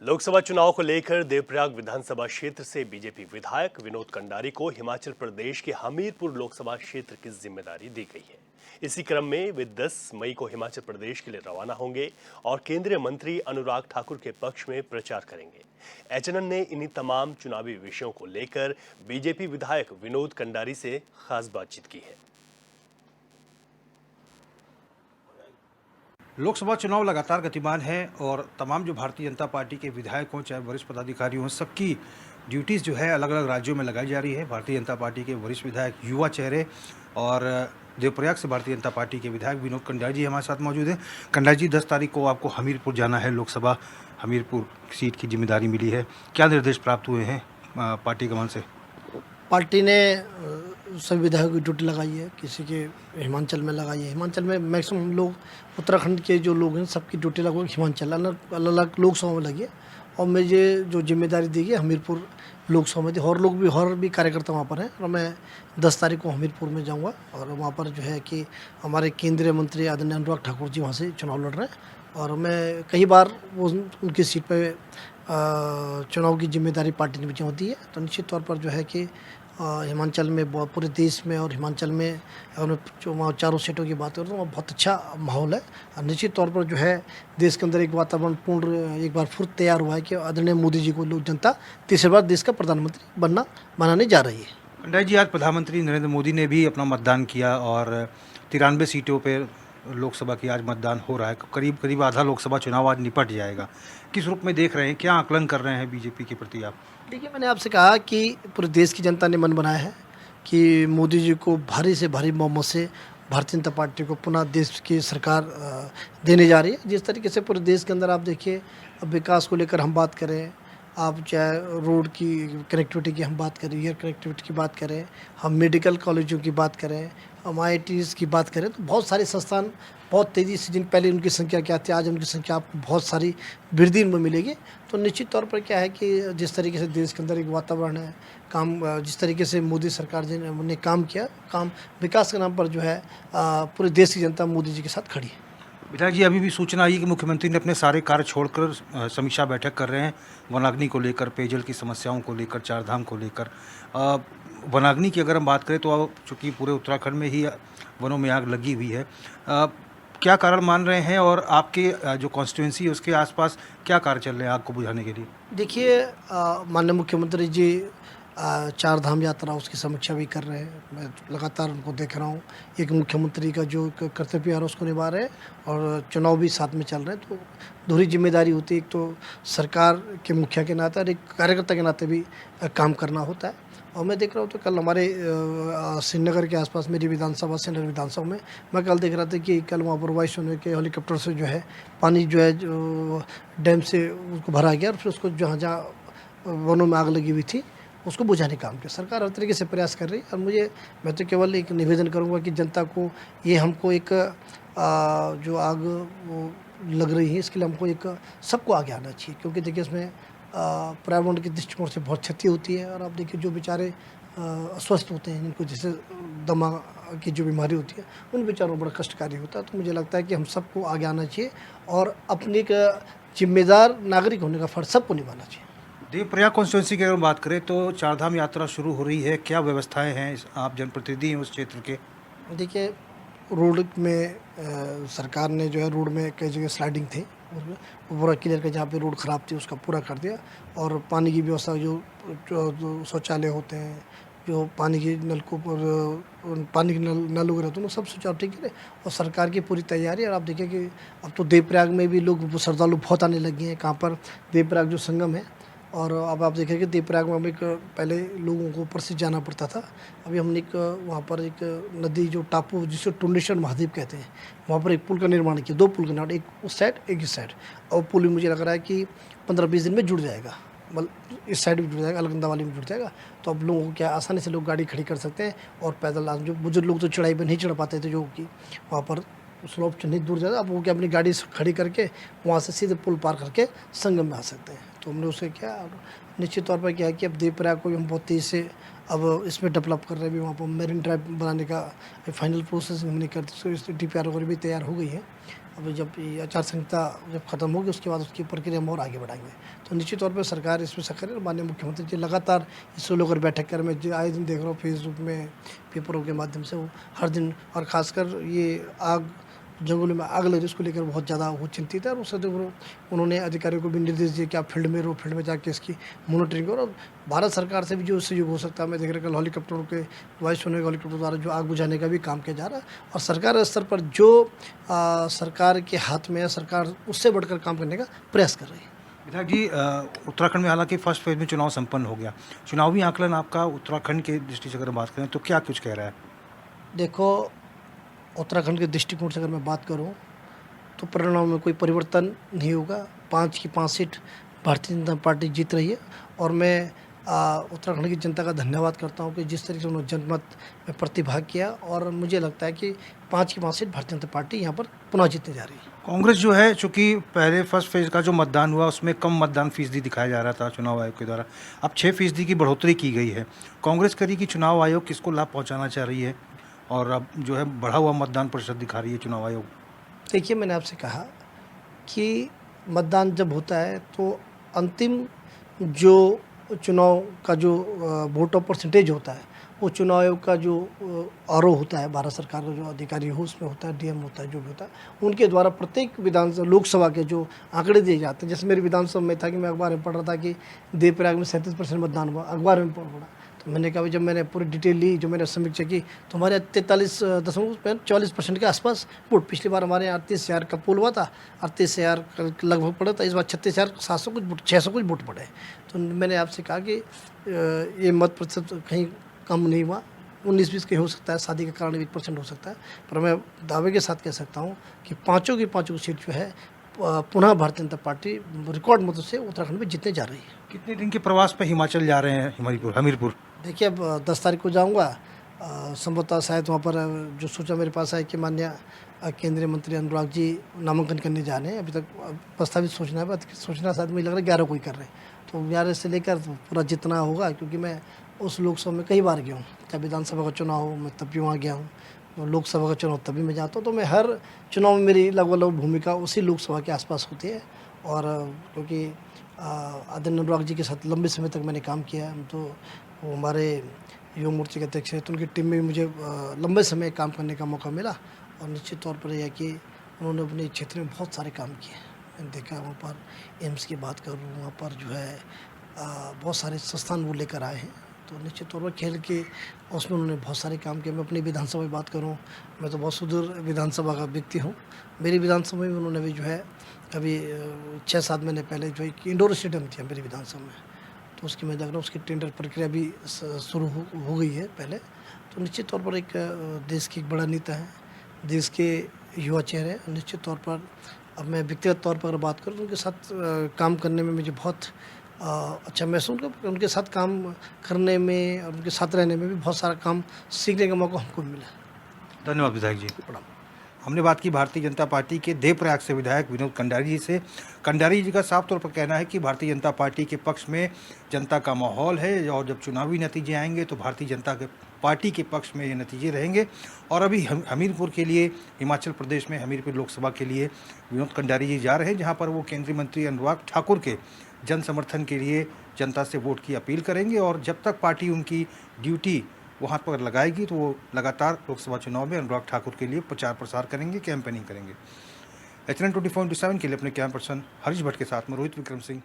लोकसभा चुनाव को लेकर देवप्रयाग विधानसभा क्षेत्र से बीजेपी विधायक विनोद कंडारी को हिमाचल प्रदेश के हमीरपुर लोकसभा क्षेत्र की जिम्मेदारी दी गई है। इसी क्रम में वे 10 मई को हिमाचल प्रदेश के लिए रवाना होंगे और केंद्रीय मंत्री अनुराग ठाकुर के पक्ष में प्रचार करेंगे। एचएनएन ने इन्हीं तमाम चुनावी विषयों को लेकर बीजेपी विधायक विनोद कंडारी से खास बातचीत की है। लोकसभा चुनाव लगातार गतिमान है और तमाम जो भारतीय जनता पार्टी के विधायक हों चाहे वरिष्ठ पदाधिकारी हों, सबकी ड्यूटीज़ जो है अलग अलग राज्यों में लगाई जा रही है। भारतीय जनता पार्टी के वरिष्ठ विधायक, युवा चेहरे और देवप्रयाग से भारतीय जनता पार्टी के विधायक विनोद कंडारी जी हमारे साथ मौजूद हैं। कंडारी जी, 10 तारीख को आपको हमीरपुर जाना है, लोकसभा हमीरपुर सीट की जिम्मेदारी मिली है। क्या निर्देश प्राप्त हुए हैं पार्टी कमान से? पार्टी ने सभी विधायकों की ड्यूटी लगाई है, किसी के हिमाचल में लगाई है। हिमाचल में मैक्सिमम लोग, उत्तराखंड के जो लोग हैं सबकी ड्यूटी लगभग हिमाचल अलग अलग लोकसभा में लगी है और मुझे जो जिम्मेदारी दी गई हमीरपुर लोकसभा में थी। और भी कार्यकर्ता वहाँ पर हैं और मैं 10 तारीख को हमीरपुर में जाऊँगा और वहाँ पर जो है कि हमारे केंद्रीय मंत्री आदरणीय अनुराग ठाकुर जी वहाँ से चुनाव लड़ रहे हैं और मैं कई बार वो उनकी सीट पर चुनाव की जिम्मेदारी पार्टी ने मुझे होती है। तो निश्चित तौर पर जो है कि हिमाचल में, पूरे देश में और हिमाचल में अगर जो वहाँ चारों सीटों की बात करूँ तो वहाँ बहुत अच्छा माहौल है और निश्चित तौर पर जो है देश के अंदर एक वातावरण पूर्ण एक बार फिर तैयार हुआ है कि आदरणीय मोदी जी को लोक जनता तीसरी बार देश का प्रधानमंत्री बनाने जा रही है। कंडारी जी, आज प्रधानमंत्री नरेंद्र मोदी ने भी अपना मतदान किया और 93 सीटों पर लोकसभा की आज मतदान हो रहा है। करीब करीब आधा लोकसभा चुनाव आज निपट जाएगा। किस रूप में देख रहे हैं, क्या आकलन कर रहे हैं बीजेपी के प्रति आप? देखिए, मैंने आपसे कहा कि पूरे देश की जनता ने मन बनाया है कि मोदी जी को भारी से भारी बहुमत से भारतीय जनता पार्टी को पुनः देश की सरकार देने जा रही है। जिस तरीके से पूरे देश के अंदर आप देखिए, अब विकास को लेकर हम बात करें, आप चाहे रोड की कनेक्टिविटी की हम बात करें, एयर कनेक्टिविटी की बात करें, हम मेडिकल कॉलेजों की बात करें, हम IITs की बात करें, तो बहुत सारे संस्थान बहुत तेज़ी से, जिन पहले उनकी संख्या क्या थी आज उनकी संख्या आपको बहुत सारी वृद्धि इनमें मिलेगी। तो निश्चित तौर पर क्या है कि जिस तरीके से देश के अंदर एक वातावरण है, जिस तरीके से मोदी सरकार जी ने काम किया, विकास के नाम पर जो है पूरे देश की जनता मोदी जी के साथ खड़ी है। विधायक जी, अभी भी सूचना आई कि मुख्यमंत्री ने अपने सारे कार्य छोड़कर समीक्षा बैठक कर रहे हैं, वनाग्नि को लेकर, पेयजल की समस्याओं को लेकर, चारधाम को लेकर। वनाग्नि की अगर हम बात करें तो अब चूँकि पूरे उत्तराखंड में ही वनों में आग लगी हुई है, क्या कारण मान रहे हैं और आपके जो कॉन्स्टिट्यूंसी है उसके आसपास क्या कार्य चल रहे हैं आग को बुझाने के लिए? देखिए, माननीय मुख्यमंत्री जी चार धाम यात्रा उसकी समीक्षा भी कर रहे हैं। मैं लगातार उनको देख रहा हूँ। एक मुख्यमंत्री का जो कर्तव्य है उसको निभा रहे हैं और चुनाव भी साथ में चल रहे हैं। तो दोहरी जिम्मेदारी होती है, एक तो सरकार के मुखिया के नाते और एक कार्यकर्ता के नाते भी काम करना होता है। और मैं देख रहा हूँ तो कल हमारे श्रीनगर के आसपास मेरी विधानसभा, श्रीनगर विधानसभा में मैं कल देख रहा था कि कल वहाँ पर वायुसेना के हेलीकॉप्टर से जो है पानी जो है जो डैम से उसको भरा गया और फिर उसको जहाँ जहाँ वनों में आग लगी हुई थी उसको बुझाने का काम किया। सरकार हर तरीके से प्रयास कर रही है और मैं तो केवल एक निवेदन करूँगा कि जनता को ये हमको एक जो आग वो लग रही है इसके लिए हमको एक सबको आगे आना चाहिए, क्योंकि देखिए इसमें पर्यावरण के दृष्टिकोण से बहुत क्षति होती है। और आप देखिए जो बेचारे अस्वस्थ होते हैं, जिनको जैसे दमा की जो बीमारी होती है, उन बेचारों को बड़ा कष्टकारी होता है। तो मुझे लगता है कि हम सबको आगे आना चाहिए और अपने एक जिम्मेदार नागरिक होने का फर्ज सबको निभाना चाहिए। देवप्रयाग कॉन्स्टिट्यूंसी की अगर बात करें तो चारधाम यात्रा शुरू हो रही है, क्या व्यवस्थाएं हैं? आप जनप्रतिनिधि हैं उस क्षेत्र के। देखिए, रोड में सरकार ने जो है रोड में कई जगह स्लाइडिंग थी, उसमें पूरा क्लियर कर, जहाँ पे रोड ख़राब थी उसका पूरा कर दिया। और पानी की व्यवस्था, जो शौचालय होते हैं, जो पानी की नलकूप और पानी के नल वगैरह होते हैं, सब सुचारू ठीक है और सरकार की पूरी तैयारी। और आप देखिए कि अब तो देवप्रयाग में भी लोग, श्रद्धालु बहुत आने लगे हैं। कहाँ पर देवप्रयाग जो संगम है, और अब आप देखेंगे देवप्रयाग में हम एक पहले लोगों को ऊपर से जाना पड़ता था, अभी हमने एक वहाँ पर एक नदी जो टापू जिसे टुंडेश्वर महाद्वीप कहते हैं, वहाँ पर एक पुल का निर्माण किया, 2 पुल का निर्माण, एक उस साइड एक इस साइड। और पुल भी मुझे लग रहा है कि 15-20 दिन में जुड़ जाएगा, मतलब इस साइड भी जुड़ जाएगा, अलकनंदा वाली में जुड़ जाएगा। तो अब लोगों को क्या आसानी से लोग गाड़ी खड़ी कर सकते हैं और पैदल, जो बुजुर्ग लोग तो चढ़ाई पर नहीं चढ़ पाते थे, जो कि वहाँ पर स्लोप नहीं दूर जाता, अब वो क्या अपनी गाड़ी खड़ी करके वहाँ से सीधे पुल पार करके संगम में आ सकते हैं। तो हमने उसे क्या निश्चित तौर पर क्या है कि अब देवप्रयाग को भी हम बहुत तेज़ी से अब इसमें डेवलप कर रहे हैं। भी वहाँ पर मेरिन ड्राइव बनाने का फाइनल प्रोसेस हमने कर दी, DPR वगैरह भी तैयार हो गई है। अब जब ये आचार संहिता जब खत्म होगी उसके बाद उसकी प्रक्रिया हम और आगे बढ़ाएंगे। तो निश्चित तौर पर सरकार इसमें सक्षम है। माननीय मुख्यमंत्री जी लगातार इसको लेकर बैठक कर, मैं आए दिन देख रहा हूँ फेसबुक में, पेपरों के माध्यम से वो हर दिन, और ख़ासकर ये आग जंगलों में आग लग रही उसको लेकर बहुत ज़्यादा वो चिंतित है। और उससे उन्होंने अधिकारियों को भी निर्देश दिए कि आप फील्ड में रहो, फील्ड में जाके इसकी मॉनिटरिंग करो। और भारत सरकार से भी जो सहयोग हो सकता है, मैं देख रहा कल हेलीकॉप्टरों के, वायुसेना के हेलीकॉप्टर द्वारा जो आग बुझाने का भी काम किया जा रहा है। और सरकार स्तर पर जो सरकार के हाथ में है, सरकार उससे बढ़कर काम करने का प्रयास कर रही है। विधायक जी, उत्तराखंड में हालांकि फर्स्ट फेज में चुनाव संपन्न हो गया, चुनावी आकलन आपका उत्तराखंड के दृष्टि से अगर बात करें तो क्या कुछ कह रहा है? देखो, उत्तराखंड के दृष्टिकोण से अगर मैं बात करूं तो परिणाम में कोई परिवर्तन नहीं होगा। 5 की 5 सीट भारतीय जनता पार्टी जीत रही है। और मैं उत्तराखंड की जनता का धन्यवाद करता हूं कि जिस तरीके से उन्होंने जनमत में प्रतिभाग किया, और मुझे लगता है कि 5 की 5 सीट भारतीय जनता पार्टी यहां पर पुनः जीतने जा रही है। कांग्रेस जो है, चूंकि पहले फर्स्ट फेज का जो मतदान हुआ उसमें कम मतदान फीसदी दिखाया जा रहा था चुनाव आयोग के द्वारा, अब 6% की बढ़ोतरी की गई है। कांग्रेस करी कि चुनाव आयोग किसको लाभ पहुंचाना चाह रही है, और अब जो है बढ़ा हुआ मतदान प्रतिशत दिखा रही है चुनाव आयोग। देखिए, मैंने आपसे कहा कि मतदान जब होता है तो अंतिम जो चुनाव का जो वोट ऑफ परसेंटेज होता है, वो चुनाव आयोग का जो आरओ होता है, भारत सरकार का जो अधिकारी हो उसमें होता है, डीएम होता है, जो भी होता है, उनके द्वारा प्रत्येक विधानसभा लोकसभा के जो आंकड़े दिए जाते हैं। जैसे मेरी विधानसभा में था कि मैं अखबार में पढ़ रहा था कि देवप्रयाग में 37% मतदान हुआ, अखबार में पढ़ा। तो मैंने कहा, जब मैंने पूरी डिटेल ली, जो मैंने समीक्षा की, तो हमारे 43.44% के आसपास वोट। पिछली बार हमारे यहाँ 38,000 का पोल हुआ था, 38,000 लगभग पड़ा था। इस बार 36,700 कुछ वोट, 600 कुछ वोट पड़े। तो मैंने आपसे कहा कि ये मत प्रतिशत कहीं कम नहीं हुआ, 19-20 के हो सकता है, शादी के कारण 1% हो सकता है, पर मैं दावे के साथ कह सकता हूँ कि पाँचों की सीट जो है पुनः भारतीय जनता पार्टी रिकॉर्ड मतों से उत्तराखंड में जीतने जा रही है। कितने दिन के प्रवास पर हिमाचल जा रहे हैं, हमीरपुर? देखिए, अब 10 तारीख को जाऊंगा। संभवतः शायद वहाँ पर जो सूचना मेरे पास है कि माननीय केंद्रीय मंत्री अनुराग जी नामांकन करने जा रहे हैं। अभी तक प्रस्तावित सूचना शायद मुझे लग रहा है 11 को ही कर रहे हैं। तो 11 से लेकर पूरा जितना होगा, क्योंकि मैं उस लोकसभा में कई बार गया हूँ, चाहे विधानसभा का चुनाव हो मैं तब भी वहाँ गया हूँ, लोकसभा का चुनाव तभी मैं जाता हूँ। तो मैं हर चुनाव में मेरी लगभग भूमिका उसी लोकसभा के आसपास होती है। और क्योंकि आदरणीय अनुराग जी के साथ लंबे समय तक मैंने काम किया है, तो वो हमारे युवा मोर्चे के अध्यक्ष हैं, तो उनकी टीम में भी मुझे लंबे समय काम करने का मौका मिला। और निश्चित तौर पर यह है कि उन्होंने अपने क्षेत्र में बहुत सारे काम किए। मैंने देखा वहाँ पर एम्स की बात करूँ, वहाँ पर जो है बहुत सारे संस्थान वो लेकर आए हैं। तो निश्चित तौर पर खेल के उसमें उन्होंने बहुत सारे काम किए। मैं अपनी विधानसभा की बात करूँ, मैं तो बहुत सुदूर विधानसभा का व्यक्ति हूँ। मेरी विधानसभा में उन्होंने भी जो है अभी 6-7 महीने पहले जो एक इंडोर स्टेडियम थी मेरी विधानसभा में, तो उसकी मैं देख रहा हूँ उसकी टेंडर प्रक्रिया भी शुरू हो गई है पहले। तो निश्चित तौर पर एक देश की एक बड़ा नेता है, देश के युवा चेहरे हैं। निश्चित तौर पर अब मैं व्यक्तिगत तौर पर अगर बात करूँ तो उनके साथ काम करने में मुझे बहुत अच्छा महसूस होगा। उनके साथ काम करने में और उनके साथ रहने में भी बहुत सारा काम सीखने का मौका हमको मिला। धन्यवाद विधायक जी। हमने बात की भारतीय जनता पार्टी के देवप्रयाग से विधायक विनोद कंडारी जी से। कंडारी जी का साफ तौर पर कहना है कि भारतीय जनता पार्टी के पक्ष में जनता का माहौल है, और जब चुनावी नतीजे आएंगे तो भारतीय जनता पार्टी के पक्ष में ये नतीजे रहेंगे। और अभी हमीरपुर के लिए, हिमाचल प्रदेश में हमीरपुर लोकसभा के लिए विनोद कंडारी जी जा रहे हैं, जहाँ पर वो केंद्रीय मंत्री अनुराग ठाकुर के जन समर्थन के लिए जनता से वोट की अपील करेंगे। और जब तक पार्टी उनकी ड्यूटी वहाँ पर लगाएगी तो वो लगातार लोकसभा चुनाव में अनुराग ठाकुर के लिए प्रचार प्रसार करेंगे, कैंपेनिंग करेंगे। HN24/7 के लिए अपने कैमरा पर्सन हरीश भट्ट के साथ में रोहित विक्रम सिंह।